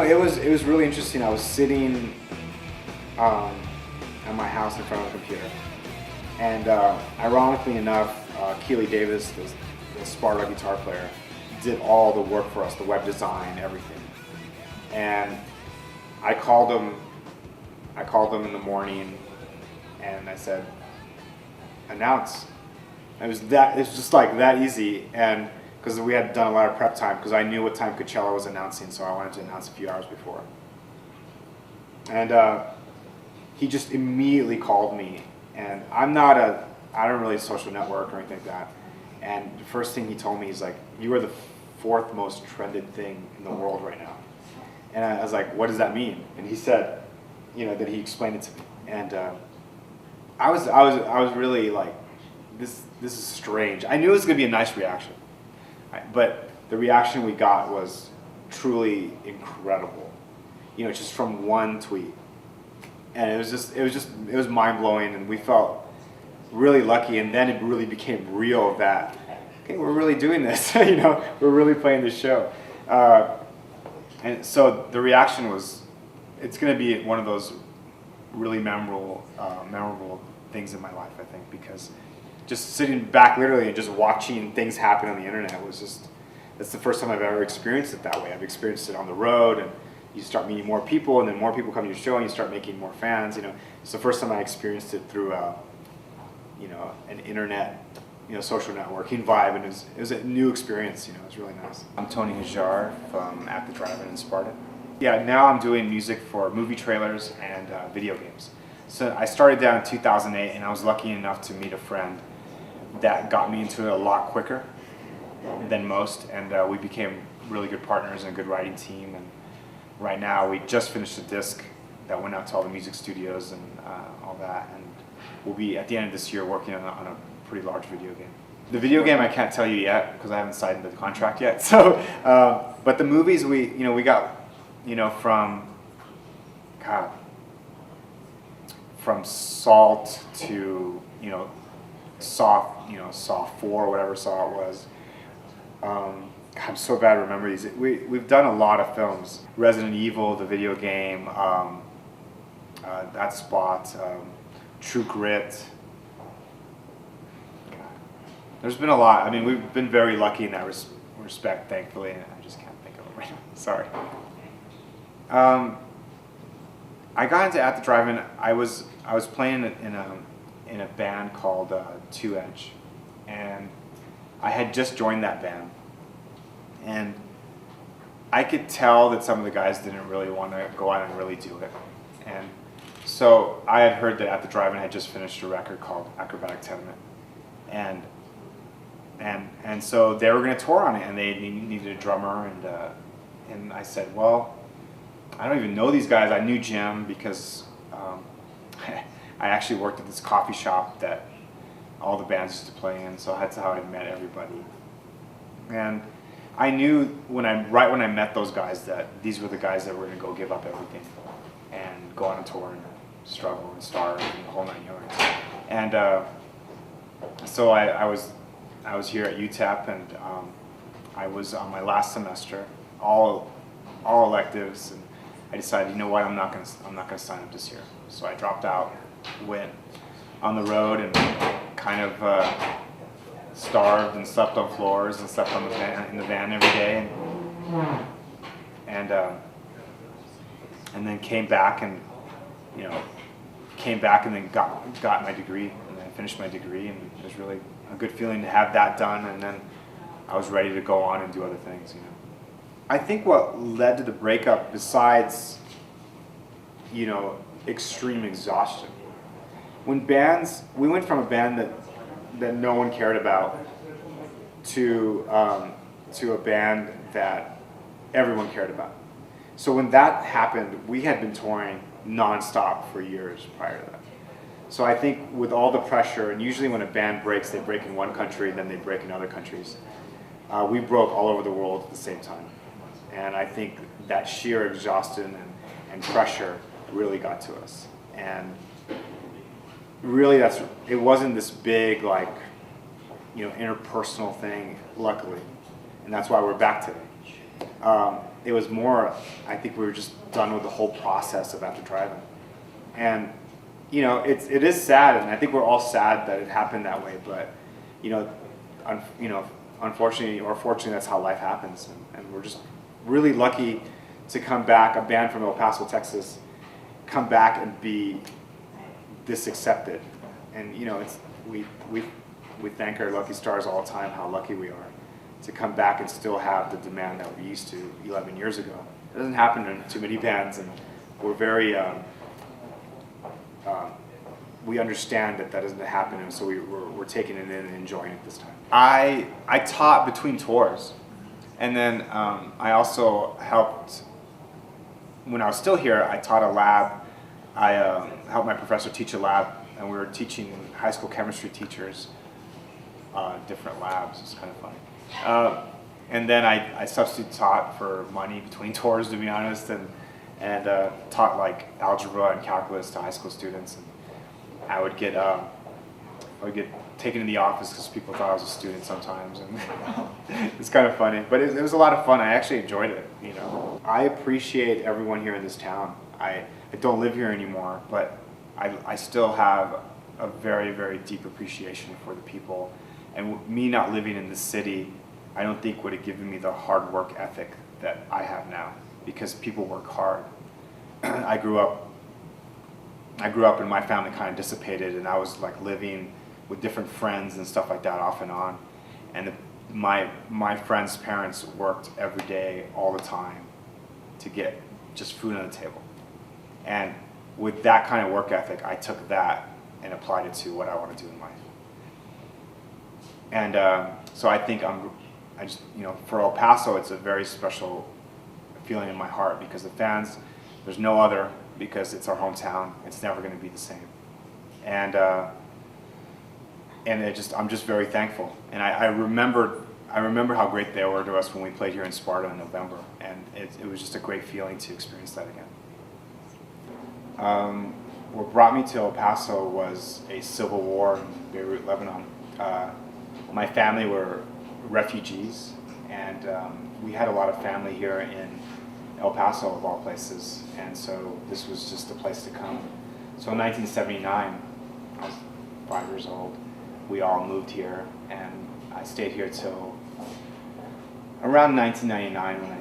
it was really interesting. I was sitting at my house in front of a computer, and ironically enough, Keely Davis, the Sparta guitar player, did all the work for us, the web design, everything. And I called him in the morning, and I said, announce. It was just like that easy, and because we had done a lot of prep time, because I knew what time Coachella was announcing, so I wanted to announce a few hours before. And he just immediately called me, and I don't really social network or anything like that. And the first thing he told me is like, you are the 4th most trended thing in the world right now. And I was like, what does that mean? And he said, that he explained it to me. And I was really like, this is strange. I knew it was gonna be a nice reaction, but the reaction we got was truly incredible. Just from one tweet, and it was mind blowing, and we felt really lucky. And then it really became real that, okay, we're really doing this. We're really playing this show. And so the reaction was, it's going to be one of those really memorable things in my life, I think, because just sitting back literally and just watching things happen on the internet was that's the first time I've ever experienced it that way. I've experienced it on the road, and you start meeting more people, and then more people come to your show, and you start making more fans. It's the first time I experienced it through an internet, social networking vibe, and it was a new experience. It was really nice. I'm Tony Hajjar from at the DriveIn in Sparta. Yeah, now I'm doing music for movie trailers and video games. So I started down in 2008, and I was lucky enough to meet a friend that got me into it a lot quicker than most, and we became really good partners and a good writing team. And right now, we just finished a disc that went out to all the music studios and all that, and we'll be at the end of this year working on a pretty large video game. The video game I can't tell you yet because I haven't signed the contract yet. So, but the movies we got, from Salt to Saw 4, whatever Saw it was. I'm so bad at remembering these. We've done a lot of films. Resident Evil, the video game, That Spot, True Grit. God. There's been a lot. I mean, we've been very lucky in that respect, thankfully. And I just can't think of it right now. Sorry. I got into At the Drive-In. I was playing in a band called 2 Edge, and I had just joined that band, and I could tell that some of the guys didn't really want to go out and really do it. And so I had heard that At the Drive-In had just finished a record called Acrobatic Tenement, and so they were going to tour on it, and they needed a drummer, and I said, well, I don't even know these guys. I knew Jim because I actually worked at this coffee shop that all the bands used to play in, so that's how I met everybody. And I knew right when I met those guys that these were the guys that were going to go give up everything and go on a tour and struggle and starve and the whole 9 yards. And so I was here at UTEP, and I was on my last semester, all electives, and I decided, you know what, I'm not gonna sign up this year. So I dropped out, went on the road, and kind of starved and slept on floors and slept on in the van every day, and then came back and then got my degree, and then finished my degree, and it was really a good feeling to have that done, and then I was ready to go on and do other things. I think what led to the breakup, besides extreme exhaustion, we went from a band that no one cared about to a band that everyone cared about. So when that happened, we had been touring nonstop for years prior to that. So I think with all the pressure, and usually when a band breaks, they break in one country, then they break in other countries. We broke all over the world at the same time. And I think that sheer exhaustion and pressure really got to us. And really it wasn't this big interpersonal thing, luckily. And that's why we're back today. It was more, I think we were just done with the whole process of At the DriveIn. And, you know, it is sad, and I think we're all sad that it happened that way, but, you know, unfortunately or fortunately, that's how life happens. And we're just really lucky to come back, a band from El Paso, Texas, come back and be this accepted. And, you know, we thank our lucky stars all the time how lucky we are to come back and still have the demand that we used to 11 years ago. It doesn't happen in too many bands, and we're very, we understand that doesn't happen, and so we're taking it in and enjoying it this time. I taught between tours, and then I also helped, when I was still here, I taught a lab. I helped my professor teach a lab, and we were teaching high school chemistry teachers different labs. It's kind of funny. And then I substitute taught for money between tours, to be honest, and taught like algebra and calculus to high school students. And I would get taken to the office because people thought I was a student sometimes, and it's kind of funny. But it was a lot of fun. I actually enjoyed it. You know, I appreciate everyone here in this town. I don't live here anymore, but I still have a very, very deep appreciation for the people. And me not living in the city, I don't think would have given me the hard work ethic that I have now, because people work hard. I grew up and my family kind of dissipated, and I was like living with different friends and stuff like that off and on. And my friends' parents worked every day, all the time, to get just food on the table. And with that kind of work ethic, I took that and applied it to what I want to do in life. And so I think I just, you know, for El Paso, it's a very special feeling in my heart, because the fans, there's no other, because it's our hometown. It's never going to be the same. And I'm just very thankful. And I remember how great they were to us when we played here in Sparta in November, and it was just a great feeling to experience that again. What brought me to El Paso was a civil war in Beirut, Lebanon. My family were refugees, and we had a lot of family here in El Paso, of all places, and so this was just the place to come. So in 1979, I was 5 years old, we all moved here, and I stayed here till around 1999 when I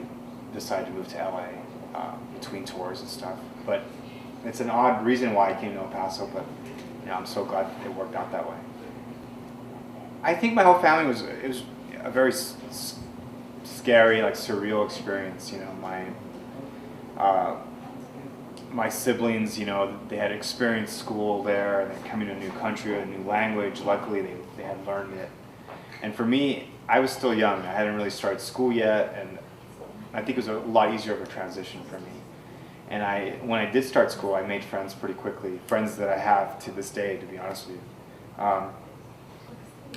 decided to move to LA between tours and stuff. But it's an odd reason why I came to El Paso, but you know, I'm so glad it worked out that way. I think my whole family was a very scary, like surreal experience. You know, my siblings, you know, they had experienced school there, and they're coming to a new country, a new language. Luckily, they had learned it. And for me, I was still young. I hadn't really started school yet, and I think it was a lot easier of a transition for me. And when I did start school, I made friends pretty quickly, friends that I have to this day, to be honest with you.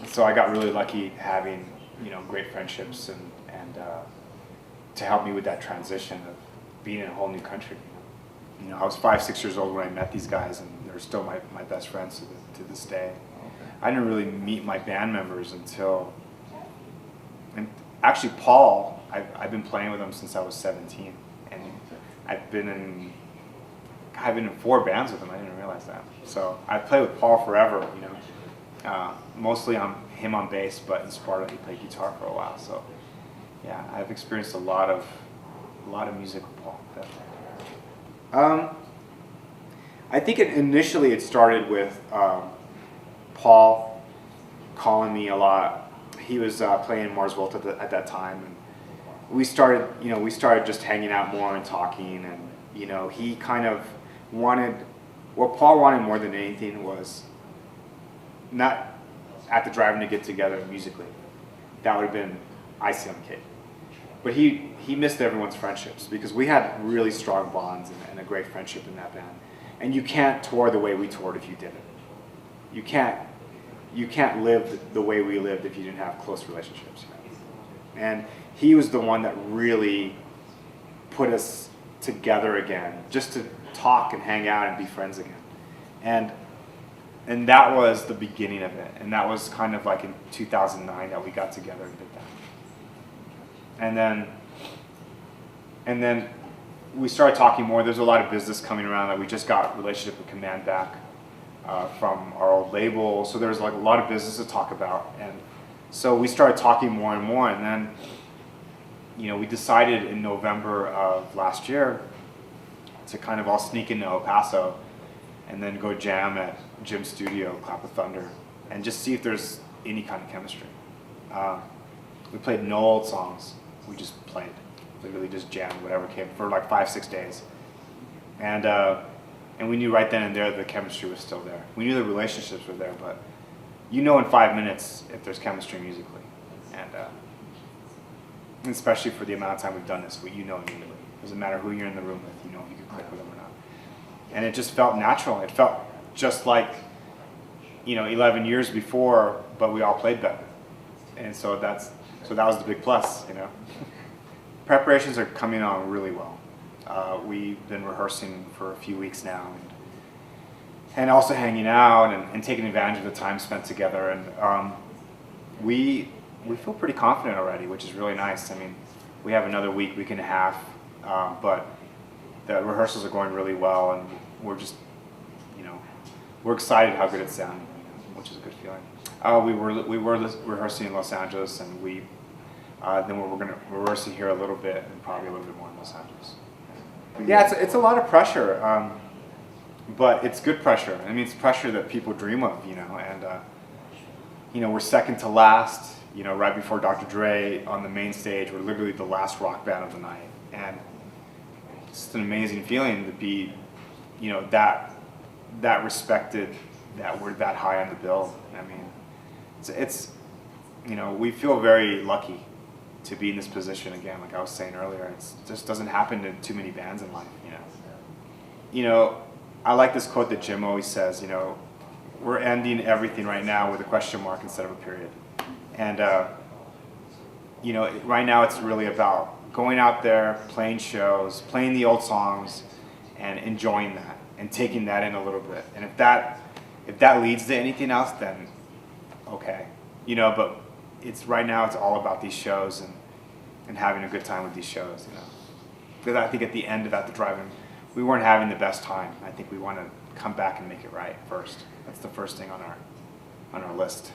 So I got really lucky having, you know, great friendships and to help me with that transition of being in a whole new country. You know, I was 5, 6 years old when I met these guys, and they're still my best friends to this day. Okay. I didn't really meet my band members until, and actually Paul, I've been playing with him since I was 17, and I've been in 4 bands with him. I didn't realize that. So I played with Paul forever, you know. Mostly him on bass, but in Sparta he played guitar for a while. So yeah, I've experienced a lot of music with Paul. I think initially it started with Paul calling me a lot. He was playing Mars Volta at that time, and we started just hanging out more and talking, and you know, he kind of wanted, what Paul wanted more than anything was not at the DriveIn to get together musically. That would have been icing on the cake. But he missed everyone's friendships, because we had really strong bonds and a great friendship in that band. And you can't tour the way we toured if you didn't. You can't live the way we lived if you didn't have close relationships. And he was the one that really put us together again, just to talk and hang out and be friends again. And that was the beginning of it. And that was kind of like in 2009 that we got together and did that. And then And then we started talking more. There's a lot of business coming around. That we just got relationship with Command back from our old label. So there was like a lot of business to talk about. And so we started talking more and more. And then, you know, we decided in November of last year to kind of all sneak into El Paso and then go jam at Jim's studio, Clap of Thunder, and just see if there's any kind of chemistry. We played no old songs. We just played, literally just jammed whatever came for like 5-6 days. And we knew right then and there the chemistry was still there. We knew the relationships were there, but you know in 5 minutes if there's chemistry musically. And especially for the amount of time we've done this, you know immediately. It doesn't matter who you're in the room with, you know if you can click with them or not. And it just felt natural. It felt just like, you know, 11 years before, but we all played better. And so that was the big plus, you know. Preparations are coming on really well. We've been rehearsing for a few weeks now, and also hanging out and taking advantage of the time spent together. And we feel pretty confident already, which is really nice. I mean, we have another week and a half, but the rehearsals are going really well, and we're just, you know, we're excited how good it's sounding, which is a good feeling. We were rehearsing in Los Angeles, and then we're going to rehearsing here a little bit, and probably a little bit more in Los Angeles. Yeah, it's a lot of pressure, but it's good pressure. I mean, it's pressure that people dream of, you know, and you know, we're second to last, you know, right before Dr. Dre on the main stage. We're literally the last rock band of the night, and it's an amazing feeling to be, you know, that respected, that we're that high on the bill. I mean, it's you know, we feel very lucky to be in this position again. Like I was saying earlier, it just doesn't happen to too many bands in life, you know. You know, I like this quote that Jim always says, you know, we're ending everything right now with a question mark instead of a period. And you know, right now it's really about going out there, playing shows, playing the old songs, and enjoying that, and taking that in a little bit. And if that leads to anything else, then okay, you know. But right now it's all about these shows and having a good time with these shows, you know. Because I think at the end of the drive-in, we weren't having the best time. I think we want to come back and make it right first. That's the first thing on our list.